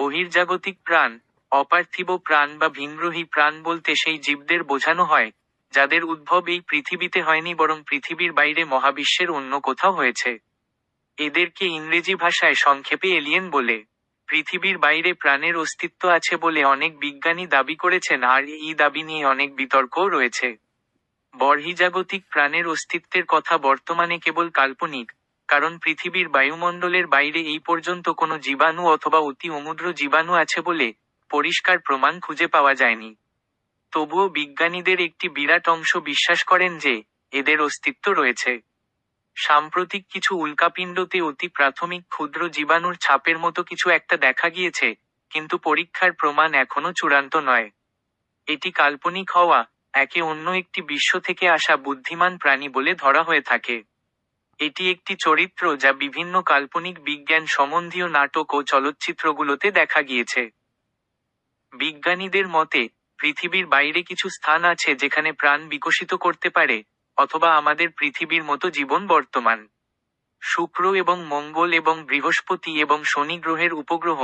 বহির্জাগতিক প্রাণ, অপার্থিব প্রাণ বা ভিনগ্রহী প্রাণ বলতে সেই জীবদের বোঝানো হয়, যাদের উদ্ভব এই পৃথিবীতে হয়নি বরং পৃথিবীর বাইরে মহাবিশ্বের অন্য কোথাও হয়েছে। এদেরকে ইংরেজি ভাষায় সংক্ষেপে এলিয়েন বলে। পৃথিবীর বাইরে প্রাণের অস্তিত্ব আছে বলে অনেক বিজ্ঞানী দাবি করেছেন, আর এই দাবি নিয়ে অনেক বিতর্কও রয়েছে। বহির্জাগতিক প্রাণের অস্তিত্বের কথা বর্তমানে কেবল কাল্পনিক, কারণ পৃথিবীর বায়ুমণ্ডলের বাইরে এই পর্যন্ত কোনো জীবাণু অথবা অতি অমূদ্র জীবাণু আছে বলে পরিষ্কার প্রমাণ খুঁজে পাওয়া যায়নি। তবুও বিজ্ঞানীদের একটি বিরাট অংশ বিশ্বাস করেন যে এদের অস্তিত্ব রয়েছে। সাম্প্রতিক কিছু উল্কাপিণ্ডতে অতি প্রাথমিক ক্ষুদ্র জীবাণুর ছাপের মতো কিছু একটা দেখা গিয়েছে, কিন্তু পরীক্ষার প্রমাণ এখনো চূড়ান্ত নয়। এটি কাল্পনিক হওয়া, একে অন্য একটি বিশ্ব থেকে আসা বুদ্ধিমান প্রাণী বলে ধরা হয়ে থাকে। এটি একটি চরিত্র যা বিভিন্ন কাল্পনিক বিজ্ঞান সম্বন্ধীয় নাটক ও চলচ্চিত্রগুলোতে দেখা গিয়েছে। বিজ্ঞানীদের মতে, পৃথিবীর বাইরে কিছু স্থান আছে যেখানে প্রাণ বিকশিত করতে পারে, অথবা আমাদের পৃথিবীর মতো জীবন বর্তমান। শুক্র এবং মঙ্গল এবং বৃহস্পতি এবং শনি গ্রহের উপগ্রহ,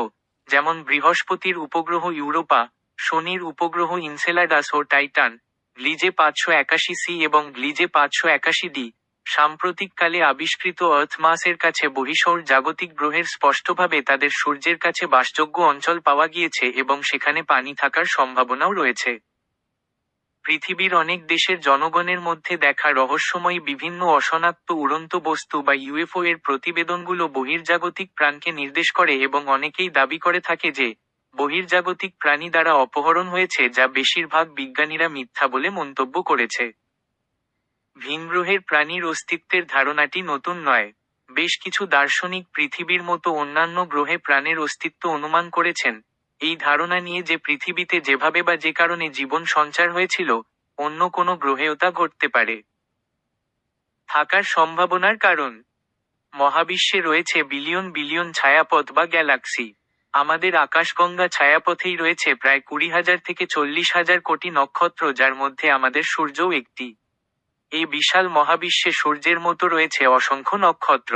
যেমন বৃহস্পতির উপগ্রহ ইউরোপা, শনির উপগ্রহ ইনসেলাডাস ও টাইটান, গ্লিজে 581 সি এবং গ্লিজে 581 ডি, সাম্প্রতিককালে আবিষ্কৃত আর্থ মাসের কাছে বহিঃসৌর জাগতিক গ্রহের স্পষ্টভাবে তাদের সূর্যের কাছে বাসযোগ্য অঞ্চল পাওয়া গিয়েছে এবং সেখানে পানি থাকার সম্ভাবনাও রয়েছে। পৃথিবীর অনেক দেশের জনগণের মধ্যে দেখা রহস্যময়ী বিভিন্ন অশনাক্ত উড়ন্ত বস্তু বা ইউএফও এর প্রতিবেদনগুলো বহির্জাগতিক প্রাণকে নির্দেশ করে এবং অনেকেই দাবি করে থাকে যে বহির্জাগতিক প্রাণী দ্বারা অপহরণ হয়েছে, যা বেশিরভাগ বিজ্ঞানীরা মিথ্যা বলে মন্তব্য করেছে। ভিনগ্রহের প্রাণীর অস্তিত্বের ধারণাটি নতুন নয়। বেশ কিছু দার্শনিক পৃথিবীর মতো অন্যান্য গ্রহে প্রাণের অস্তিত্ব অনুমান করেছেন, এই ধারণা নিয়ে যে পৃথিবীতে যেভাবে বা যে কারণে জীবন সঞ্চার হয়েছিল, অন্য কোনো গ্রহেও তা ঘটতে পারে। থাকার সম্ভাবনার কারণ: মহাবিশ্বে রয়েছে বিলিয়ন বিলিয়ন ছায়াপথ বা গ্যালাক্সি। আমাদের আকাশগঙ্গা ছায়াপথেই রয়েছে প্রায় 20,000 থেকে 40,000 কোটি নক্ষত্র, যার মধ্যে আমাদের সূর্যও একটি। এই বিশাল মহাবিশ্বে সূর্যের মতো রয়েছে অসংখ্য নক্ষত্র।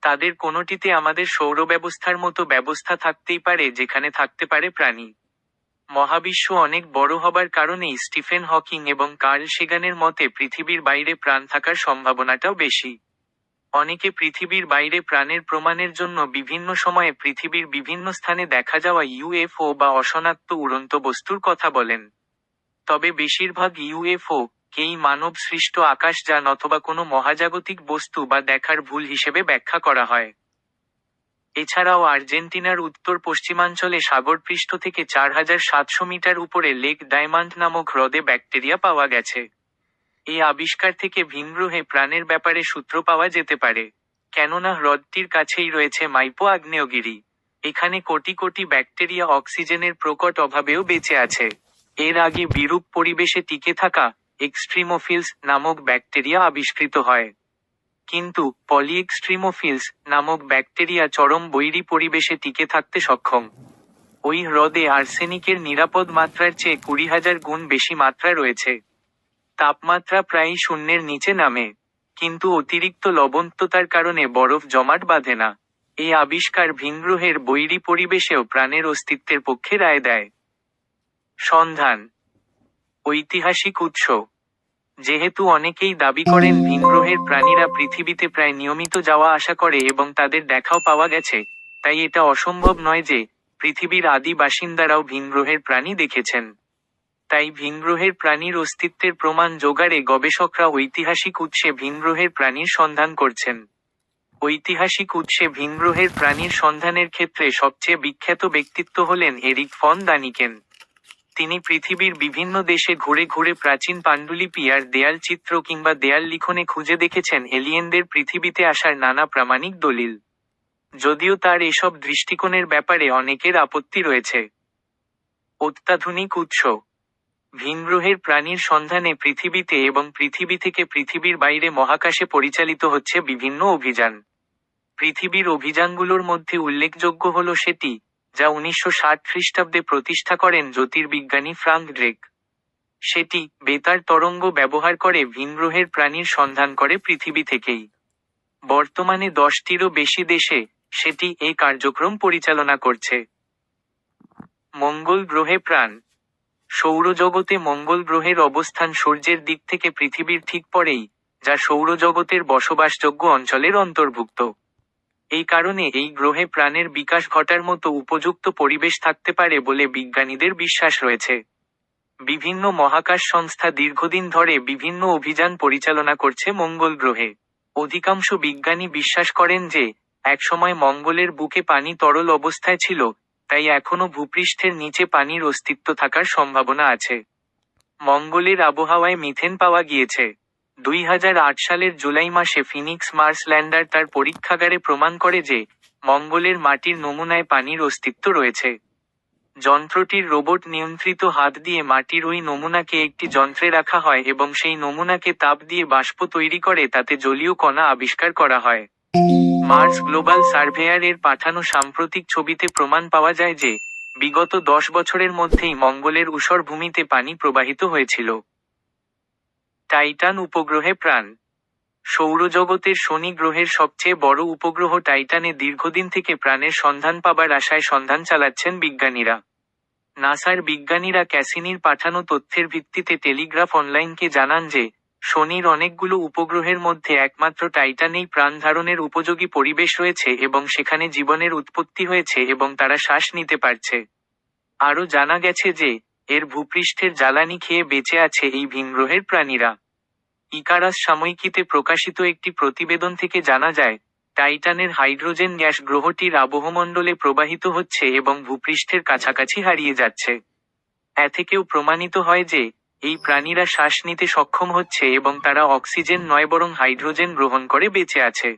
তাদের কোনোটিতে আমাদের সৌরব্যবস্থার মতো ব্যবস্থা থাকতেই পারে যেখানে থাকতে পারে প্রাণী। মহাবিশ্ব অনেক বড় হবার কারণেই স্টিফেন হকিং এবং কার্ল সেগানের মতে পৃথিবীর বাইরে প্রাণ থাকার সম্ভাবনাটাও বেশি। অনেকে পৃথিবীর বাইরে প্রাণের প্রমাণের জন্য বিভিন্ন সময়ে পৃথিবীর বিভিন্ন স্থানে দেখা যাওয়া ইউএফও বা অশনাক্ত উড়ন্ত বস্তুর কথা বলেন। তবে বেশিরভাগ ইউএফও কেই মানব সৃষ্ট আকাশযান অথবা কোনো মহাজাগতিক বস্তু বা দেখার ভুল হিসেবে ব্যাখ্যা করা হয়। এছাড়াও আর্জেন্টিনার উত্তর পশ্চিমাঞ্চলে সাগরপৃষ্ঠ থেকে 4,700 মিটার উপরে লেক ডায়মন্ড নামক হ্রদে ব্যাকটেরিয়া পাওয়া গেছে। এই আবিষ্কার থেকে ভিনগ্রহে প্রাণের ব্যাপারে সূত্র পাওয়া যেতে পারে, কেননা হ্রদটির কাছেই রয়েছে মাইপো আগ্নেয়গিরি। এখানে কোটি কোটি ব্যাকটেরিয়া অক্সিজেনের প্রকট অভাবেও বেঁচে আছে। এর আগে বিরূপ পরিবেশে টিকে থাকা এক্সট্রিমোফিলস নামক ব্যাকটেরিয়া আবিষ্কৃত হয়। কিন্তু পলিএক্সট্রিমোফিলস নামক ব্যাকটেরিয়া চরম বৈরী পরিবেশে টিকে থাকতে সক্ষম। ওই হ্রদে আর্সেনিকের নিরাপদ মাত্রার চেয়ে 20,000 গুণ বেশি মাত্রা রয়েছে। তাপমাত্রা প্রায়ই শূন্যের নিচে নামে, কিন্তু অতিরিক্ত লবণাক্ততার কারণে বরফ জমাট বাঁধে না। এই আবিষ্কার ভিনগ্রহের বৈরী পরিবেশেও প্রাণের অস্তিত্বের পক্ষে রায় দেয়। সন্ধান: ঐতিহাসিক উৎস: যেহেতু অনেকেই দাবি করেন ভিনগ্রহের প্রাণীরা পৃথিবীতে প্রায় নিয়মিত যাওয়া আসা করে এবং তাদের দেখাও পাওয়া গেছে, তাই এটা অসম্ভব নয় যে পৃথিবীর আদি বাসিন্দারাও ভিনগ্রহের প্রাণী দেখেছেন। তাই ভিনগ্রহের প্রাণীর অস্তিত্বের প্রমাণ জোগাড়ে গবেষকরা ঐতিহাসিক উৎসে ভিনগ্রহের প্রাণীর সন্ধান করছেন। ঐতিহাসিক উৎসে ভিনগ্রহের প্রাণীর সন্ধানের ক্ষেত্রে সবচেয়ে বিখ্যাত ব্যক্তিত্ব হলেন এরিক ফন দানিকেন। তিনি পৃথিবীর বিভিন্ন দেশে ঘুরে ঘুরে প্রাচীন পাণ্ডুলিপি আর দেয়াল চিত্র কিংবা দেয়াল লিখনে খুঁজে দেখেছেন এলিয়েনদের পৃথিবীতে আসার নানা প্রামাণিক দলিল। যদিও তার এসব দৃষ্টিকোণের ব্যাপারে অনেকের আপত্তি রয়েছে। অত্যাধুনিক উৎস: ভিনগ্রহের প্রাণীর সন্ধানে পৃথিবীতে এবং পৃথিবী থেকে পৃথিবীর বাইরে মহাকাশে পরিচালিত হচ্ছে বিভিন্ন অভিযান। পৃথিবীর অভিযানগুলোর মধ্যে উল্লেখযোগ্য হল সেটি, যা 1960 খ্রিস্টাব্দে প্রতিষ্ঠা করেন জ্যোতির্বিজ্ঞানী ফ্রাঙ্ক ড্রেক। সেটি বেতার তরঙ্গ ব্যবহার করে ভিনগ্রহের প্রাণীর সন্ধান করে পৃথিবী থেকেই। বর্তমানে 10টিরও বেশি দেশে সেটি এই কার্যক্রম পরিচালনা করছে। মঙ্গল গ্রহে প্রাণ। সৌরজগতে মঙ্গল গ্রহের অবস্থান সূর্যের দিক থেকে পৃথিবীর ঠিক পরেই, যা সৌরজগতের বসবাসযোগ্য অঞ্চলের অন্তর্ভুক্ত। এই কারণে এই গ্রহে প্রাণের বিকাশ ঘটার মতো উপযুক্ত পরিবেশ থাকতে পারে বলে বিজ্ঞানীদের বিশ্বাস রয়েছে। বিভিন্ন মহাকাশ সংস্থা দীর্ঘদিন ধরে বিভিন্ন অভিযান পরিচালনা করছে মঙ্গল গ্রহে। অধিকাংশ বিজ্ঞানী বিশ্বাস করেন যে, একসময় মঙ্গলের বুকে পানি তরল অবস্থায় ছিল, তাই এখনো ভূপৃষ্ঠের নিচে পানির অস্তিত্ব থাকার সম্ভাবনা আছে। মঙ্গলের আবহাওয়ায় মিথেন পাওয়া গিয়েছে। 2008 সালের জুলাই মাসে ফিনিক্স মার্স ল্যান্ডার তার পরীক্ষাগারে প্রমাণ করে যে, মঙ্গলের মাটির নমুনায় পানির অস্তিত্ব রয়েছে। যন্ত্রটির রোবট নিয়ন্ত্রিত হাত দিয়ে মাটির ওই নমুনাকে একটি যন্ত্রে রাখা হয় এবং সেই নমুনাকে তাপ দিয়ে বাষ্প তৈরি করে তাতে জলীয় কণা আবিষ্কার করা হয়। মার্স গ্লোবাল সার্ভেয়ার এর পাঠানো সাম্প্রতিক ছবিতে প্রমাণ পাওয়া যায় যে, বিগত 10 বছরের মধ্যেই মঙ্গলের ঊষর ভূমিতে পানি প্রবাহিত হয়েছিল। টাইটান উপগ্রহে প্রাণ। সৌরজগতের শনি গ্রহের সবচেয়ে বড় উপগ্রহ টাইটানে দীর্ঘদিন থেকে প্রাণের সন্ধান পাবার আশায় সন্ধান চালাচ্ছেন বিজ্ঞানীরা। নাসার বিজ্ঞানীরা ক্যাসিনির পাঠানো তথ্যের ভিত্তিতে টেলিগ্রাফ অনলাইনকে জানান যে, শনির অনেকগুলো উপগ্রহের মধ্যে একমাত্র টাইটানেই প্রাণ ধারণের উপযোগী পরিবেশ রয়েছে এবং সেখানে জীবনের উৎপত্তি হয়েছে এবং তারা শ্বাস নিতে পারছে। আরও জানা গেছে যে, এর ভূপৃষ্ঠের জ্বালানি খেয়ে বেঁচে আছে এই ভিনগ্রহের প্রাণীরা। ইকারাস সাময়িকীতে প্রকাশিত একটি প্রতিবেদন থেকে জানা যায়, টাইটানের হাইড্রোজেন গ্যাস গ্রহটির আবহমণ্ডলে প্রবাহিত হচ্ছে এবং ভূপৃষ্ঠের কাছাকাছি হারিয়ে যাচ্ছে। এ থেকেও প্রমাণিত হয় যে, এই প্রাণীরা শ্বাস নিতে সক্ষম হচ্ছে এবং তারা অক্সিজেন নয় বরং হাইড্রোজেন গ্রহণ করে বেঁচে আছে।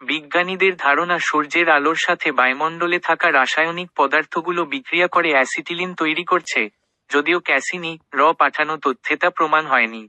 বিজ্ঞানীদের ধারণা সূর্যের আলোর সাথে বায়ুমণ্ডলে থাকা রাসায়নিক পদার্থগুলো বিক্রিয়া করে অ্যাসিটিলিন তৈরি করছে, যদিও ক্যাসিনি র পাঠানো তথ্যে তা প্রমাণ হয়নি।